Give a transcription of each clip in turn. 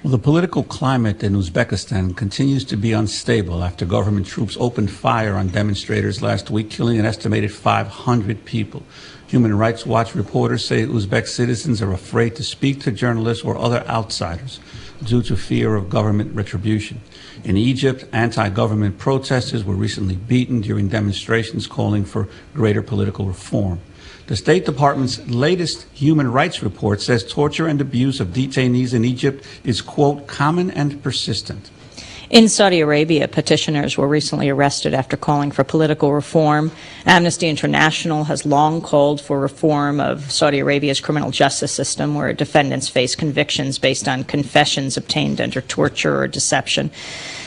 Well, the political climate in Uzbekistan continues to be unstable after government troops opened fire on demonstrators last week, killing an estimated 500 people. Human Rights Watch reporters say Uzbek citizens are afraid to speak to journalists or other outsiders due to fear of government retribution. In Egypt, anti-government protesters were recently beaten during demonstrations calling for greater political reform. The State Department's latest human rights report says torture and abuse of detainees in Egypt is, quote, common and persistent. In Saudi Arabia, petitioners were recently arrested after calling for political reform. Amnesty International has long called for reform of Saudi Arabia's criminal justice system, where defendants face convictions based on confessions obtained under torture or deception.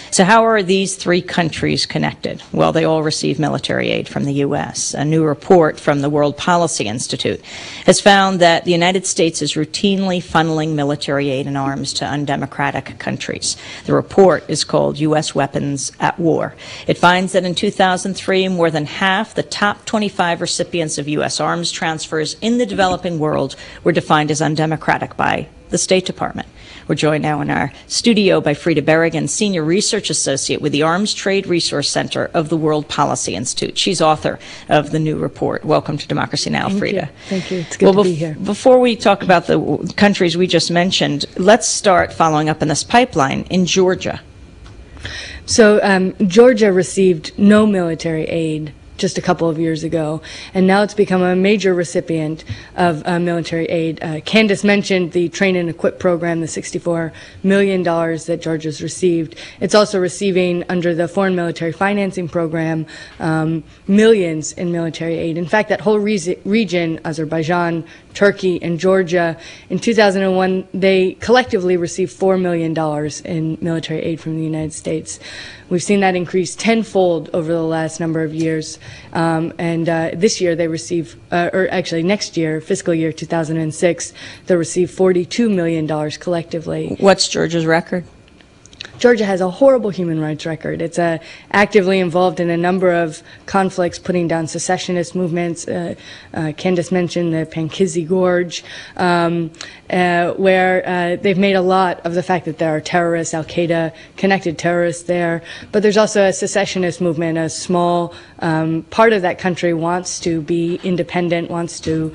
So how are these three countries connected? Well, they all receive military aid from the U.S. A new report from the World Policy Institute has found that the United States is routinely funneling military aid and arms to undemocratic countries. The report is called U.S. Weapons at War. It finds that in 2003, more than half the top 25 recipients of U.S. arms transfers in the developing world were defined as undemocratic by the State Department. We're joined now in our studio by Frida Berrigan, Senior Research Associate with the Arms Trade Resource Center of the World Policy Institute. She's author of the new report. Welcome to Democracy Now!, Frida. Thank you. It's good to be here. Before we talk about the countries we just mentioned, let's start following up on this pipeline in Georgia. So Georgia received no military aid just a couple of years ago, and now it's become a major recipient of military aid. Candace mentioned the Train and Equip program, the $64 million that Georgia's received. It's also receiving, under the Foreign Military Financing Program, millions in military aid. In fact, that whole region, Azerbaijan, Turkey, and Georgia, in 2001, they collectively received $4 million in military aid from the United States. We've seen that increase tenfold over the last number of years. And this year they receive, or actually next year, fiscal year 2006, they'll receive $42 million collectively. What's Georgia's record? Georgia has a horrible human rights record. It's actively involved in a number of conflicts, putting down secessionist movements. Candace mentioned the Pankizi Gorge, where they've made a lot of the fact that there are terrorists, Al-Qaeda connected terrorists there. But there's also a secessionist movement. A small part of that country wants to be independent, wants to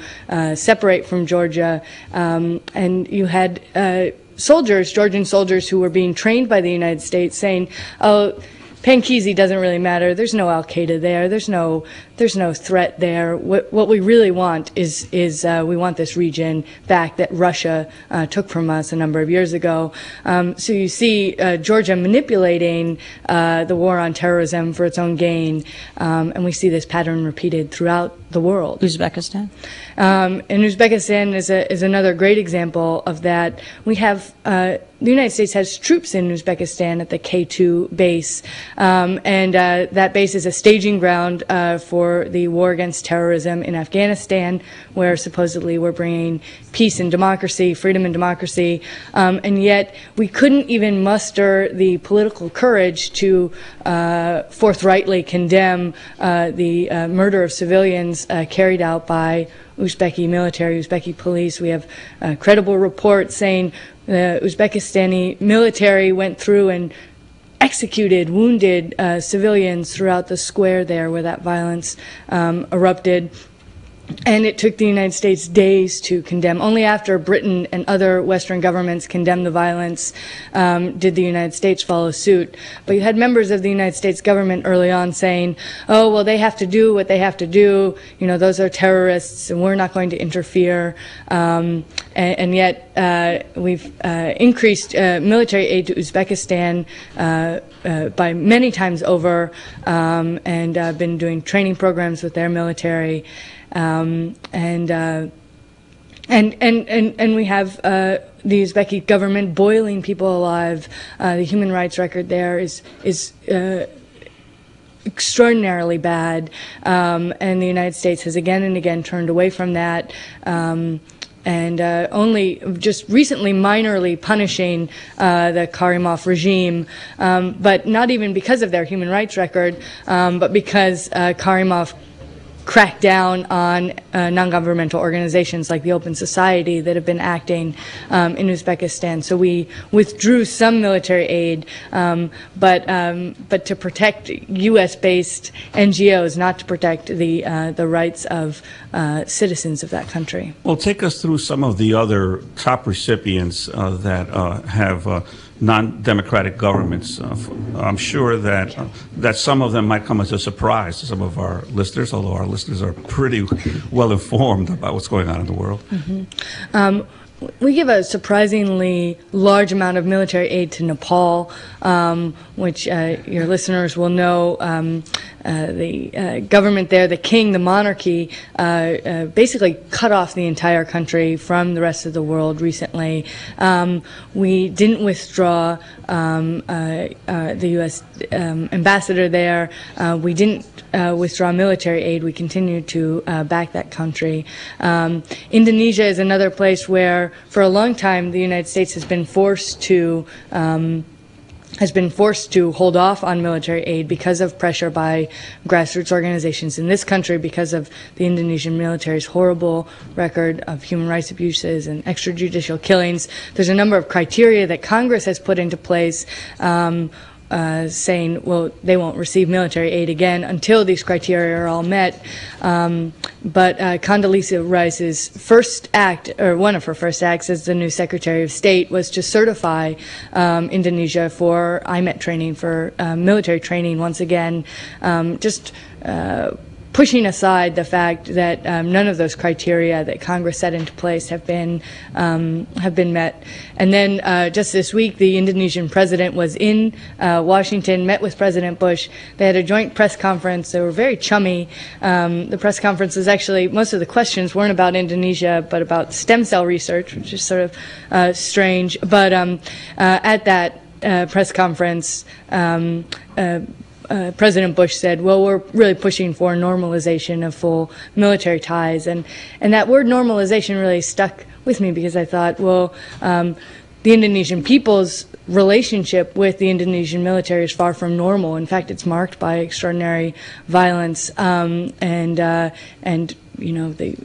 separate from Georgia. And you had soldiers, Georgian soldiers, who were being trained by the United States saying, oh, Pankizi doesn't really matter. There's no Al-Qaeda there. There's no threat there. What we really want is we want this region back that Russia took from us a number of years ago. So you see Georgia manipulating the war on terrorism for its own gain, and we see this pattern repeated throughout the world. Uzbekistan? And Uzbekistan is another great example of that. We have the United States has troops in Uzbekistan at the K2 base, and that base is a staging ground for the war against terrorism in Afghanistan, where supposedly we're bringing peace and democracy, freedom and democracy, and yet we couldn't even muster the political courage to forthrightly condemn the murder of civilians carried out by Uzbeki military, Uzbeki police. We have credible reports saying the Uzbekistani military went through and executed, wounded civilians throughout the square there where that violence erupted. And it took the United States days to condemn. Only after Britain and other Western governments condemned the violence did the United States follow suit. But you had members of the United States government early on saying, oh, well, they have to do what they have to do. You know, those are terrorists, and we're not going to interfere. And yet we've increased military aid to Uzbekistan by many times over, and been doing training programs with their military. And we have the Uzbeki government boiling people alive. The human rights record there is extraordinarily bad, and the United States has again and again turned away from that. And only just recently minorly punishing the Karimov regime, but not even because of their human rights record, but because Karimov crack down on non-governmental organizations like the Open Society that have been acting in Uzbekistan. So we withdrew some military aid, but to protect U.S.-based NGOs, not to protect the rights of citizens of that country. Well, take us through some of the other top recipients that have non-democratic governments. I'm sure that that some of them might come as a surprise to some of our listeners, although our listeners are pretty well informed about what's going on in the world. Mm-hmm. We give a surprisingly large amount of military aid to Nepal, which your listeners will know. The government there, the king, the monarchy, basically cut off the entire country from the rest of the world recently. We didn't withdraw the U.S. Ambassador there. We didn't withdraw military aid. We continue to back that country. Indonesia is another place where, for a long time, the United States has been forced to hold off on military aid because of pressure by grassroots organizations in this country, because of the Indonesian military's horrible record of human rights abuses and extrajudicial killings. There's a number of criteria that Congress has put into place saying, well, they won't receive military aid again until these criteria are all met. But Condoleezza Rice's first act, or one of her first acts as the new Secretary of State, was to certify Indonesia for IMET training, for military training once again, pushing aside the fact that none of those criteria that Congress set into place have been met. And then just this week, the Indonesian president was in Washington, met with President Bush. They had a joint press conference. They were very chummy. The press conference was actually, most of the questions weren't about Indonesia, but about stem cell research, which is sort of strange. But at that press conference, President Bush said, well, we're really pushing for normalization of full military ties. And that word normalization really stuck with me, because I thought, well, the Indonesian people's relationship with the Indonesian military is far from normal. In fact, it's marked by extraordinary violence. And you know, the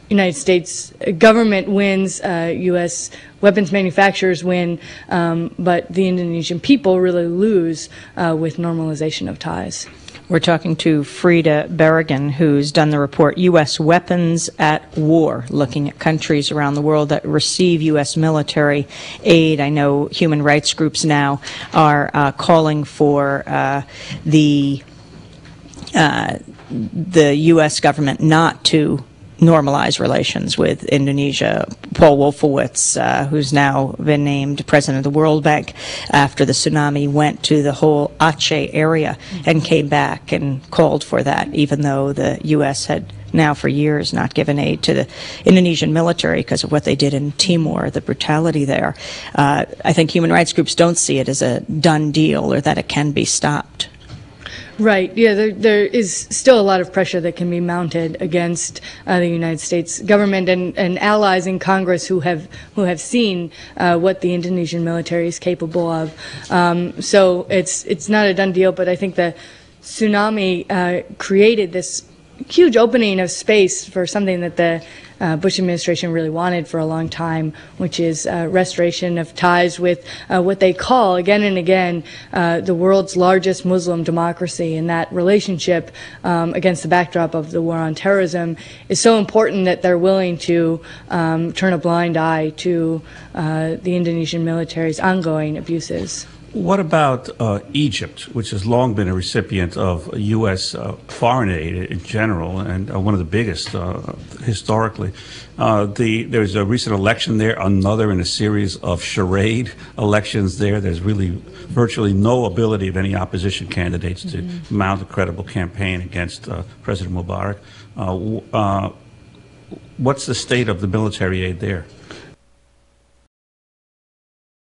United States government wins, U.S. weapons manufacturers win, but the Indonesian people really lose with normalization of ties. We're talking to Frida Berrigan, who's done the report U.S. Weapons at War, looking at countries around the world that receive U.S. military aid. I know human rights groups now are calling for the U.S. government not to normalize relations with Indonesia. Paul Wolfowitz, who's now been named president of the World Bank after the tsunami, went to the whole Aceh area and came back and called for that, even though the U.S. had now for years not given aid to the Indonesian military because of what they did in Timor, the brutality there. I think human rights groups don't see it as a done deal or that it can be stopped. Right. Yeah, there is still a lot of pressure that can be mounted against the United States government and allies in Congress who have seen what the Indonesian military is capable of. So it's not a done deal, but I think the tsunami created this huge opening of space for something that the Bush administration really wanted for a long time, which is restoration of ties with what they call, again and again, the world's largest Muslim democracy. And that relationship against the backdrop of the war on terrorism is so important that they're willing to turn a blind eye to the Indonesian military's ongoing abuses. What about Egypt, which has long been a recipient of U.S. foreign aid in general, and one of the biggest historically? There's a recent election there, another in a series of charade elections there. There's really virtually no ability of any opposition candidates to mount a credible campaign against President Mubarak. What's the state of the military aid there?